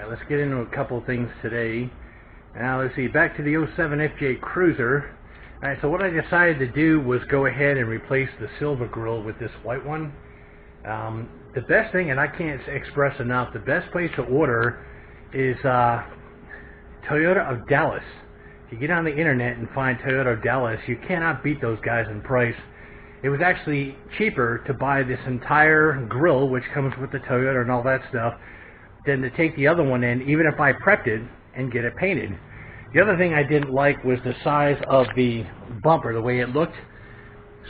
let's get into a couple things today. Now let's see, back to the '07 FJ Cruiser. Alright, so what I decided to do was go ahead and replace the silver grille with this white one. The best thing, and I can't express enough, the best place to order is Toyota of Dallas. If you get on the internet and find Toyota of Dallas, you cannot beat those guys in price. It was actually cheaper to buy this entire grille, which comes with the Toyota and all that stuff, than to take the other one in, even if I prepped it, and get it painted. The other thing I didn't like was the size of the bumper, the way it looked.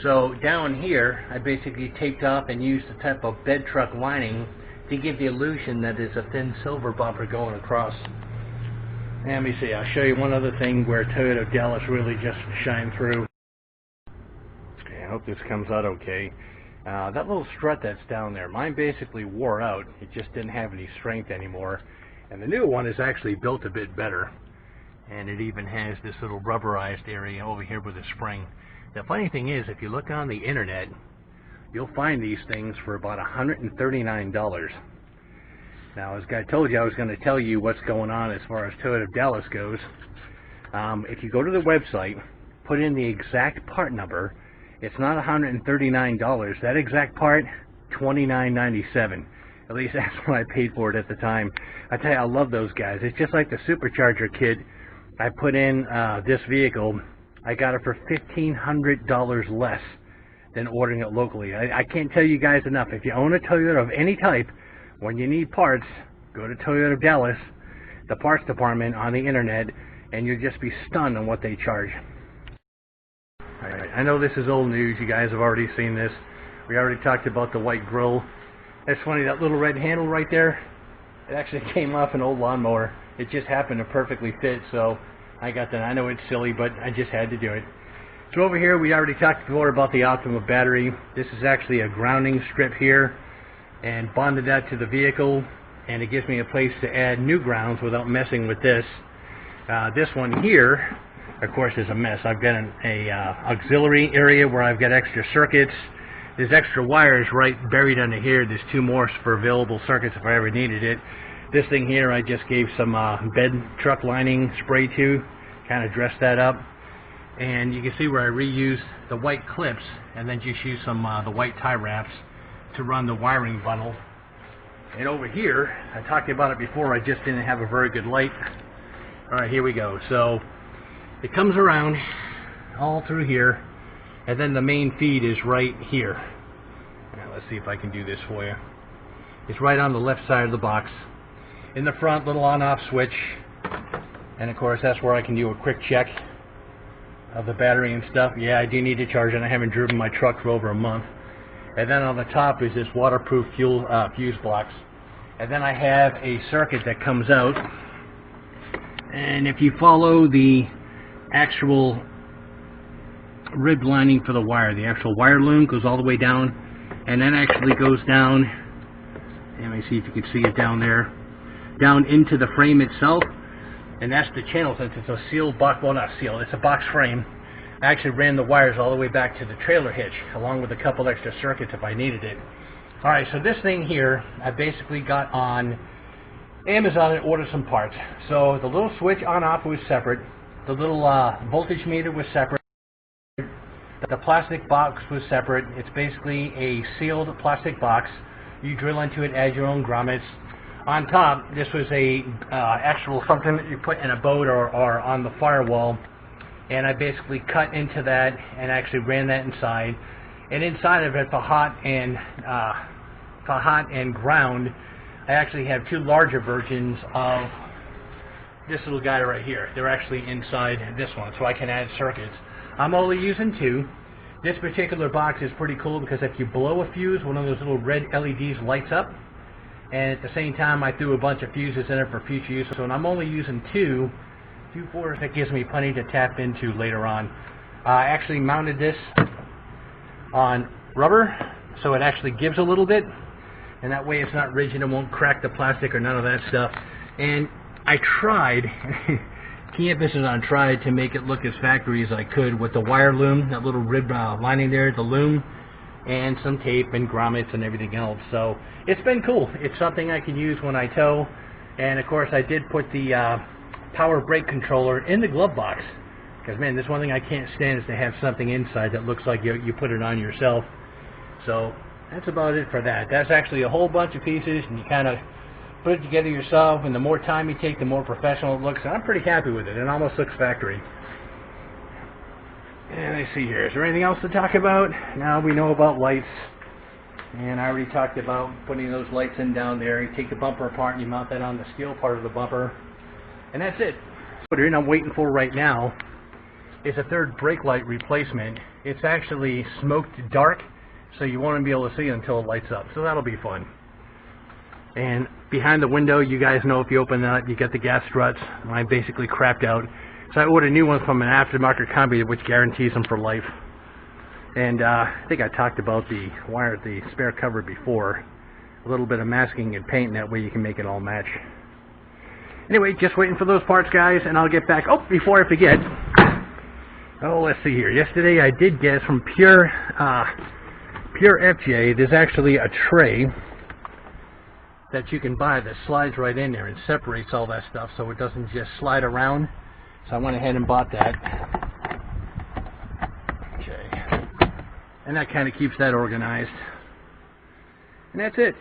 So down here, I basically taped off and used a type of bed truck lining to give the illusion that it's a thin silver bumper going across. And let me see, I'll show you one other thing where Toyota of Dallas really just shined through. Okay, I hope this comes out okay. That little strut that's down there, mine basically wore out. It just didn't have any strength anymore. And the new one is actually built a bit better. And it even has this little rubberized area over here with a spring. The funny thing is, if you look on the internet, you'll find these things for about $139. Now, as I told you, I was going to tell you what's going on as far as Toyota of Dallas goes. If you go to the website, put in the exact part number, it's not $139. That exact part, $29.97. At least that's what I paid for it at the time. I tell you, I love those guys. It's just like the supercharger kit I put in this vehicle. I got it for $1,500 less than ordering it locally. I can't tell you guys enough. If you own a Toyota of any type, when you need parts, go to Toyota of Dallas, the parts department on the internet, and you'll just be stunned on what they charge. Alright, I know this is old news. You guys have already seen this. We already talked about the white grille. That's funny, that little red handle right there, it actually came off an old lawnmower. It just happened to perfectly fit, so I got that. I know it's silly, but I just had to do it. So over here, we already talked before about the Optima battery. This is actually a grounding strip here, and bonded that to the vehicle, and it gives me a place to add new grounds without messing with this. This one here, of course, is a mess. I've got an auxiliary area where I've got extra circuits. There's extra wires right buried under here. There's two more for available circuits if I ever needed it. This thing here I just gave some bed truck lining spray to, kind of dress that up. And you can see where I reused the white clips and then just used some the white tie wraps to run the wiring bundle. And over here, I talked about it before, I just didn't have a very good light. Alright, here we go. So it comes around all through here, and then the main feed is right here. Now, let's see if I can do this for you. It's right on the left side of the box. In the front, little on-off switch. And of course, that's where I can do a quick check of the battery and stuff. Yeah, I do need to charge it. I haven't driven my truck for over a month. And then on the top is this waterproof fuse box. And then I have a circuit that comes out. And if you follow the actual rib lining for the wire, the actual wire loom goes all the way down, and then actually goes down, let me see if you can see it down there, down into the frame itself. And that's the channel, since it's a sealed box, well, not sealed, it's a box frame. I actually ran the wires all the way back to the trailer hitch, along with a couple extra circuits if I needed it. Alright, so this thing here, I basically got on Amazon and ordered some parts. So the little switch on-off was separate, the little voltage meter was separate, the plastic box was separate. It's basically a sealed plastic box. You drill into it, add your own grommets. On top, this was a actual something that you put in a boat or on the firewall, and I basically cut into that and actually ran that inside. And inside of it, for hot and ground, I actually have two larger versions of this little guy right here. They're actually inside this one, so I can add circuits. I'm only using two. This particular box is pretty cool because if you blow a fuse, one of those little red LEDs lights up. And at the same time, I threw a bunch of fuses in it for future use. So I'm only using two force. That gives me plenty to tap into later on. I actually mounted this on rubber, so it actually gives a little bit. And that way it's not rigid, it won't crack the plastic or none of that stuff. And I tried, key emphasis on tried, to make it look as factory as I could with the wire loom, that little rib lining there, the loom, and some tape and grommets and everything else. So it's been cool. It's something I can use when I tow, And of course I did put the power brake controller in the glove box, because man, there's one thing I can't stand is to have something inside that looks like you put it on yourself. So that's about it for that. That's actually a whole bunch of pieces, and you kind of put it together yourself, and the more time you take, the more professional it looks. And I'm pretty happy with it. It almost looks factory. And let's see here. Is there anything else to talk about? Now we know about lights. And I already talked about putting those lights in down there. You take the bumper apart and you mount that on the steel part of the bumper. And that's it. What I'm waiting for right now is a third brake light replacement. It's actually smoked dark, so you won't be able to see it until it lights up. So that'll be fun. And behind the window, you guys know if you open that, you get the gas struts. Mine basically crapped out. So I ordered new ones from an aftermarket company which guarantees them for life. And I think I talked about the spare cover before. A little bit of masking and paint, and that way you can make it all match. Anyway, just waiting for those parts, guys, and I'll get back. Oh, before I forget. Oh, let's see here. Yesterday I did get from Pure FJ. There's actually a tray that you can buy that slides right in there and separates all that stuff so it doesn't just slide around. So I went ahead and bought that. Okay. And that kind of keeps that organized. And that's it.